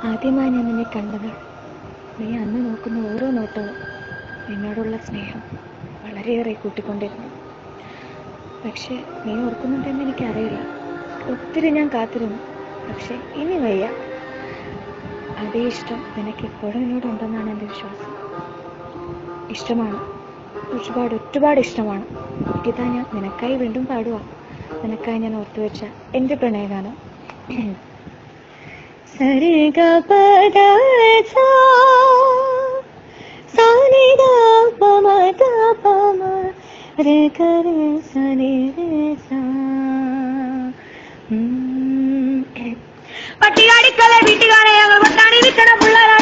ആദ്യമായി ഞാൻ നിന്നെ കണ്ടത് നീ അന്ന് നോക്കുന്ന ഓരോ നോട്ടവും എന്നോടുള്ള സ്നേഹം വളരെയേറെ കൂട്ടിക്കൊണ്ടിരുന്നു. പക്ഷെ നീ ഓർക്കുന്നുണ്ടെന്ന് എനിക്കറിയില്ല. ഒത്തിരി ഞാൻ കാത്തിരുന്നു, പക്ഷെ ഇനി വയ്യ. അതേ ഇഷ്ടം നിനക്ക് ഇപ്പോഴും എന്നോടുണ്ടെന്നാണ് എൻ്റെ വിശ്വാസം. ഇഷ്ടമാണ്, ഒരുപാട് ഇഷ്ടമാണ്. ഇതാ ഞാൻ നിനക്കായി വീണ്ടും പാടുക. നിനക്കായി ഞാൻ ഓർത്തുവെച്ച എൻ്റെ പ്രണയഗാനം. പട്ടികാടിക്കല വീട്ടുകാരെ ഞങ്ങൾ പട്ടാണി വിൽക്കണ പിള്ളേരാണ്.